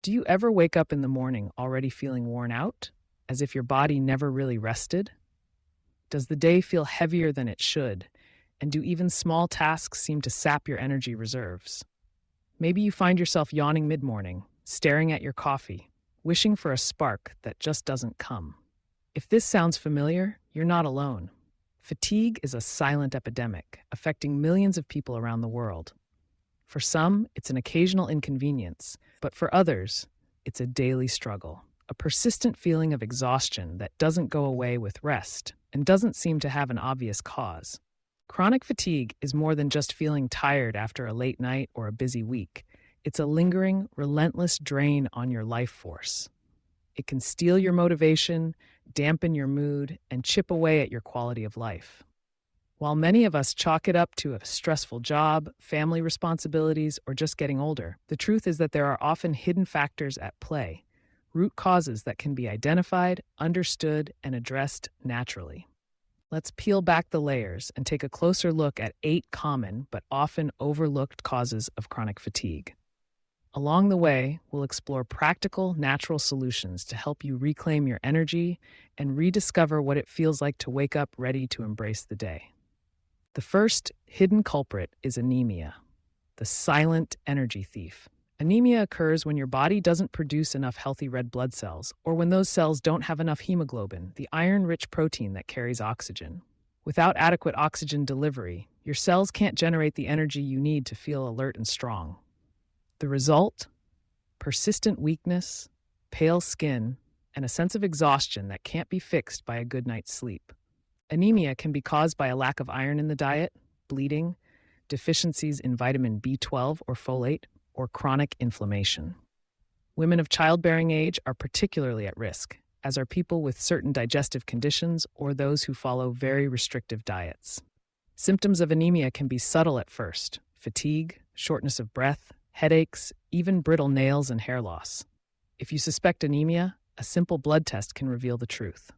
Do you ever wake up in the morning already feeling worn out, as if your body never really rested? Does the day feel heavier than it should? And do even small tasks seem to sap your energy reserves? Maybe you find yourself yawning mid-morning, staring at your coffee, wishing for a spark that just doesn't come. If this sounds familiar, you're not alone. Fatigue is a silent epidemic affecting millions of people around the world. For some, it's an occasional inconvenience, but for others, it's a daily struggle, a persistent feeling of exhaustion that doesn't go away with rest and doesn't seem to have an obvious cause. Chronic fatigue is more than just feeling tired after a late night or a busy week. It's a lingering, relentless drain on your life force. It can steal your motivation, dampen your mood, and chip away at your quality of life. While many of us chalk it up to a stressful job, family responsibilities, or just getting older, the truth is that there are often hidden factors at play, root causes that can be identified, understood, and addressed naturally. Let's peel back the layers and take a closer look at 8 common but often overlooked causes of chronic fatigue. Along the way, we'll explore practical, natural solutions to help you reclaim your energy and rediscover what it feels like to wake up ready to embrace the day. The first hidden culprit is anemia, the silent energy thief. Anemia occurs when your body doesn't produce enough healthy red blood cells, or when those cells don't have enough hemoglobin, the iron-rich protein that carries oxygen. Without adequate oxygen delivery, your cells can't generate the energy you need to feel alert and strong. The result? Persistent weakness, pale skin, and a sense of exhaustion that can't be fixed by a good night's sleep. Anemia can be caused by a lack of iron in the diet, bleeding, deficiencies in vitamin B12 or folate, or chronic inflammation. Women of childbearing age are particularly at risk, as are people with certain digestive conditions or those who follow very restrictive diets. Symptoms of anemia can be subtle at first: fatigue, shortness of breath, headaches, even brittle nails and hair loss. If you suspect anemia, a simple blood test can reveal the truth.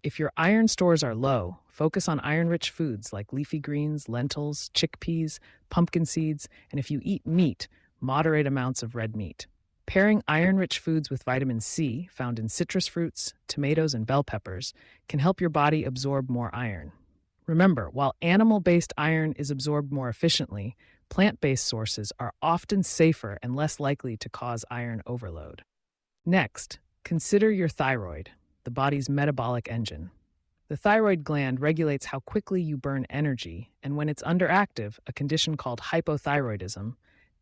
If your iron stores are low, focus on iron-rich foods like leafy greens, lentils, chickpeas, pumpkin seeds, and if you eat meat, moderate amounts of red meat. Pairing iron-rich foods with vitamin C, found in citrus fruits, tomatoes, and bell peppers, can help your body absorb more iron. Remember, while animal-based iron is absorbed more efficiently, plant-based sources are often safer and less likely to cause iron overload. Next, consider your thyroid, the body's metabolic engine. The thyroid gland regulates how quickly you burn energy, and when it's underactive, a condition called hypothyroidism,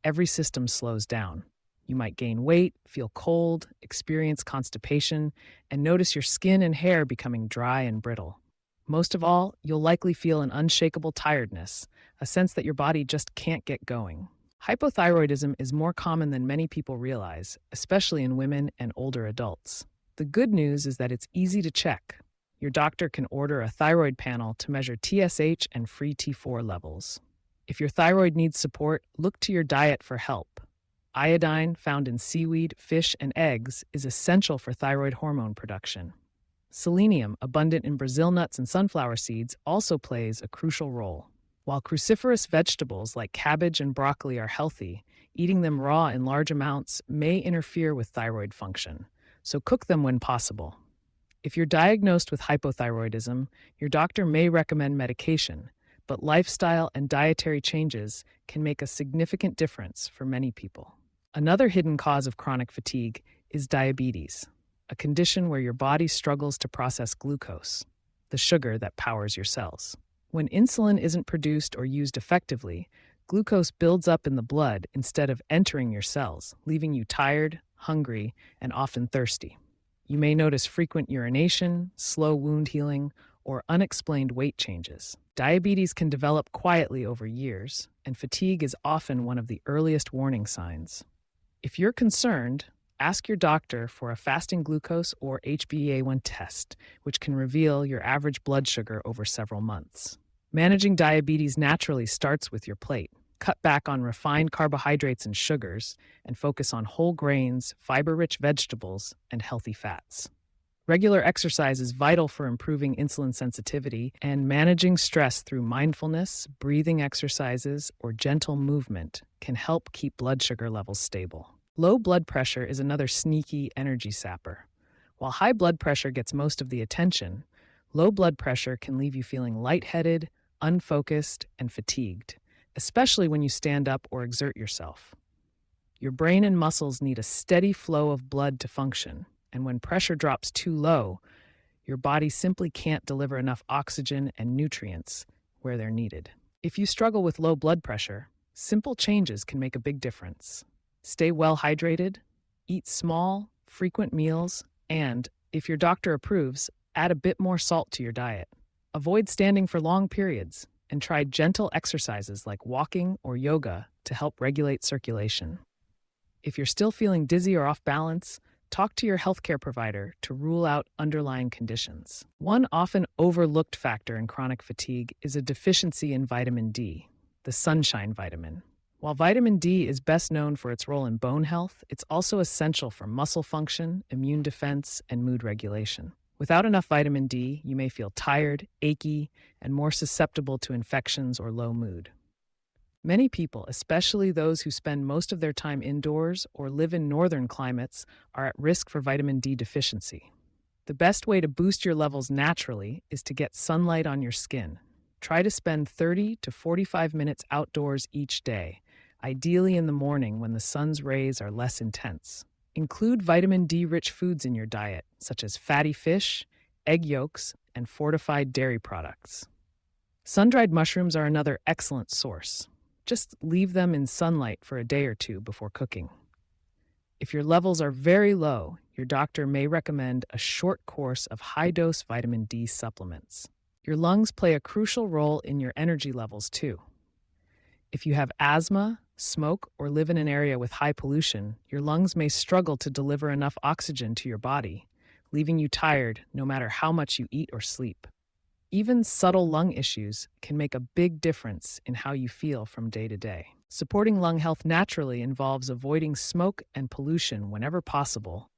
every system slows down. You might gain weight, feel cold, experience constipation, and notice your skin and hair becoming dry and brittle. Most of all, you'll likely feel an unshakable tiredness, a sense that your body just can't get going. Hypothyroidism is more common than many people realize, especially in women and older adults. The good news is that it's easy to check. Your doctor can order a thyroid panel to measure TSH and free T4 levels. If your thyroid needs support, look to your diet for help. Iodine, found in seaweed, fish, and eggs, is essential for thyroid hormone production. Selenium, abundant in Brazil nuts and sunflower seeds, also plays a crucial role. While cruciferous vegetables like cabbage and broccoli are healthy, eating them raw in large amounts may interfere with thyroid function, so cook them when possible. If you're diagnosed with hypothyroidism, your doctor may recommend medication, but lifestyle and dietary changes can make a significant difference for many people. Another hidden cause of chronic fatigue is diabetes, a condition where your body struggles to process glucose, the sugar that powers your cells. When insulin isn't produced or used effectively, glucose builds up in the blood instead of entering your cells, leaving you tired, hungry, and often thirsty. You may notice frequent urination, slow wound healing, or unexplained weight changes. Diabetes can develop quietly over years, and fatigue is often one of the earliest warning signs. If you're concerned, ask your doctor for a fasting glucose or HbA1c test, which can reveal your average blood sugar over several months. Managing diabetes naturally starts with your plate. Cut back on refined carbohydrates and sugars, and focus on whole grains, fiber-rich vegetables, and healthy fats. Regular exercise is vital for improving insulin sensitivity, and managing stress through mindfulness, breathing exercises, or gentle movement can help keep blood sugar levels stable. Low blood pressure is another sneaky energy sapper. While high blood pressure gets most of the attention, low blood pressure can leave you feeling lightheaded, unfocused, and fatigued, especially when you stand up or exert yourself. Your brain and muscles need a steady flow of blood to function, and when pressure drops too low, your body simply can't deliver enough oxygen and nutrients where they're needed. If you struggle with low blood pressure, simple changes can make a big difference. Stay well hydrated, eat small, frequent meals, and, if your doctor approves, add a bit more salt to your diet. Avoid standing for long periods and try gentle exercises like walking or yoga to help regulate circulation. If you're still feeling dizzy or off balance, talk to your healthcare provider to rule out underlying conditions. One often overlooked factor in chronic fatigue is a deficiency in vitamin D, the sunshine vitamin. While vitamin D is best known for its role in bone health, it's also essential for muscle function, immune defense, and mood regulation. Without enough vitamin D, you may feel tired, achy, and more susceptible to infections or low mood. Many people, especially those who spend most of their time indoors or live in northern climates, are at risk for vitamin D deficiency. The best way to boost your levels naturally is to get sunlight on your skin. Try to spend 30 to 45 minutes outdoors each day, ideally in the morning when the sun's rays are less intense. Include vitamin D-rich foods in your diet, such as fatty fish, egg yolks, and fortified dairy products. Sun-dried mushrooms are another excellent source. Just leave them in sunlight for a day or two before cooking. If your levels are very low, your doctor may recommend a short course of high-dose vitamin D supplements. Your lungs play a crucial role in your energy levels too. If you have asthma, smoke, or live in an area with high pollution, your lungs may struggle to deliver enough oxygen to your body, leaving you tired no matter how much you eat or sleep. Even subtle lung issues can make a big difference in how you feel from day to day. Supporting lung health naturally involves avoiding smoke and pollution whenever possible,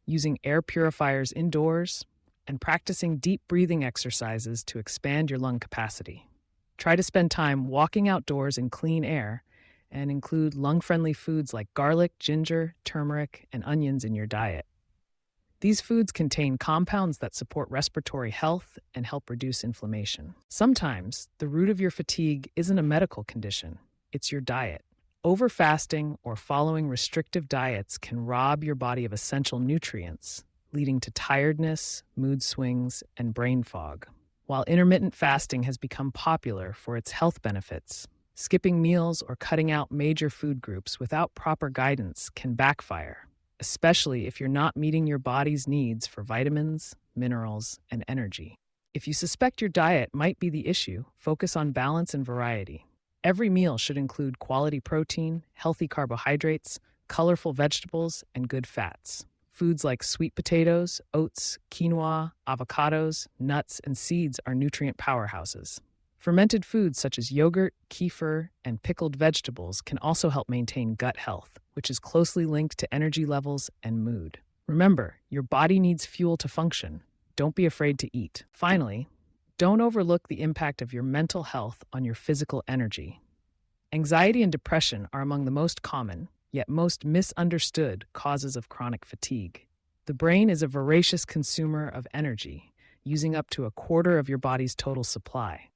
using air purifiers indoors, and practicing deep breathing exercises to expand your lung capacity. Try to spend time walking outdoors in clean air and include lung-friendly foods like garlic, ginger, turmeric, and onions in your diet. These foods contain compounds that support respiratory health and help reduce inflammation. Sometimes, the root of your fatigue isn't a medical condition, it's your diet. Overfasting or following restrictive diets can rob your body of essential nutrients, leading to tiredness, mood swings, and brain fog. While intermittent fasting has become popular for its health benefits, skipping meals or cutting out major food groups without proper guidance can backfire, especially if you're not meeting your body's needs for vitamins, minerals, and energy. If you suspect your diet might be the issue, focus on balance and variety. Every meal should include quality protein, healthy carbohydrates, colorful vegetables, and good fats. Foods like sweet potatoes, oats, quinoa, avocados, nuts, and seeds are nutrient powerhouses. Fermented foods such as yogurt, kefir, and pickled vegetables can also help maintain gut health, which is closely linked to energy levels and mood. Remember, your body needs fuel to function. Don't be afraid to eat. Finally, don't overlook the impact of your mental health on your physical energy. Anxiety and depression are among the most common, yet most misunderstood causes of chronic fatigue. The brain is a voracious consumer of energy, using up to a quarter of your body's total supply.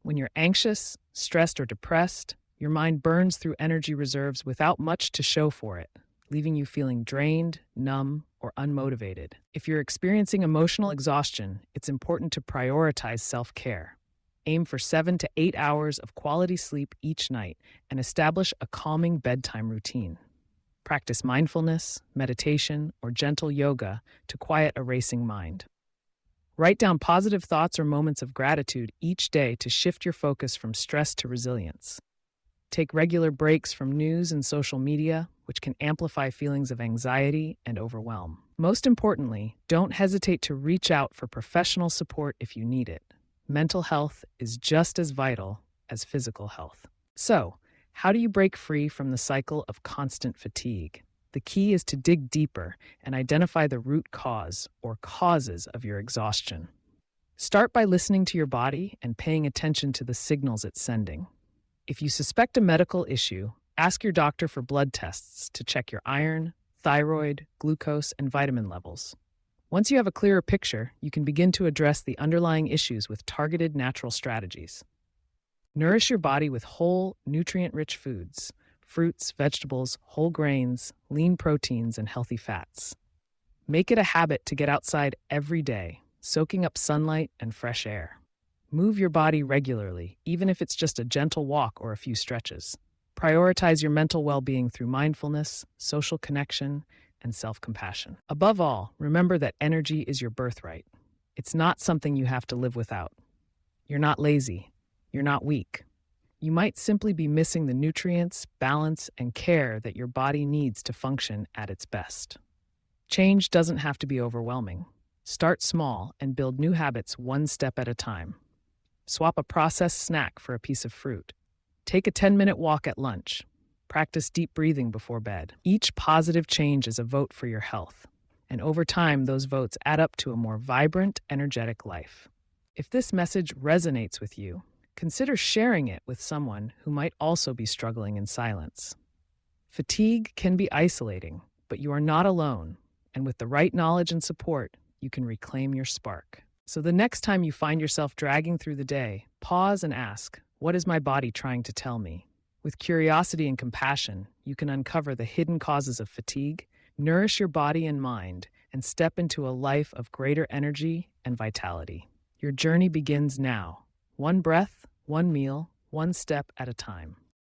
When you're anxious, stressed, or depressed, your mind burns through energy reserves without much to show for it, leaving you feeling drained, numb, or unmotivated. If you're experiencing emotional exhaustion, it's important to prioritize self-care. Aim for 7 to 8 hours of quality sleep each night and establish a calming bedtime routine. Practice mindfulness, meditation, or gentle yoga to quiet a racing mind. Write down positive thoughts or moments of gratitude each day to shift your focus from stress to resilience. Take regular breaks from news and social media, which can amplify feelings of anxiety and overwhelm. Most importantly, don't hesitate to reach out for professional support if you need it. Mental health is just as vital as physical health. So, how do you break free from the cycle of constant fatigue? The key is to dig deeper and identify the root cause or causes of your exhaustion. Start by listening to your body and paying attention to the signals it's sending. If you suspect a medical issue, Ask your doctor for blood tests to check your iron, thyroid, glucose, and vitamin levels. Once you have a clearer picture, you can begin to address the underlying issues with targeted natural strategies. Nourish your body with whole, nutrient-rich foods: fruits, vegetables, whole grains, lean proteins, and healthy fats. Make it a habit to get outside every day, soaking up sunlight and fresh air. Move your body regularly, even if it's just a gentle walk or a few stretches. Prioritize your mental well-being through mindfulness, social connection, and self-compassion. Above all, remember that energy is your birthright. It's not something you have to live without. You're not lazy. You're not weak. You might simply be missing the nutrients, balance, and care that your body needs to function at its best. Change doesn't have to be overwhelming. Start small and build new habits one step at a time. Swap a processed snack for a piece of fruit. Take a 10-minute walk at lunch. Practice deep breathing before bed. Each positive change is a vote for your health. And over time, those votes add up to a more vibrant, energetic life. If this message resonates with you, consider sharing it with someone who might also be struggling in silence. Fatigue can be isolating, but you are not alone. And with the right knowledge and support, you can reclaim your spark. So the next time you find yourself dragging through the day, pause and ask, what is my body trying to tell me? With curiosity and compassion, you can uncover the hidden causes of fatigue, nourish your body and mind, and step into a life of greater energy and vitality. Your journey begins now. One breath, one meal, one step at a time.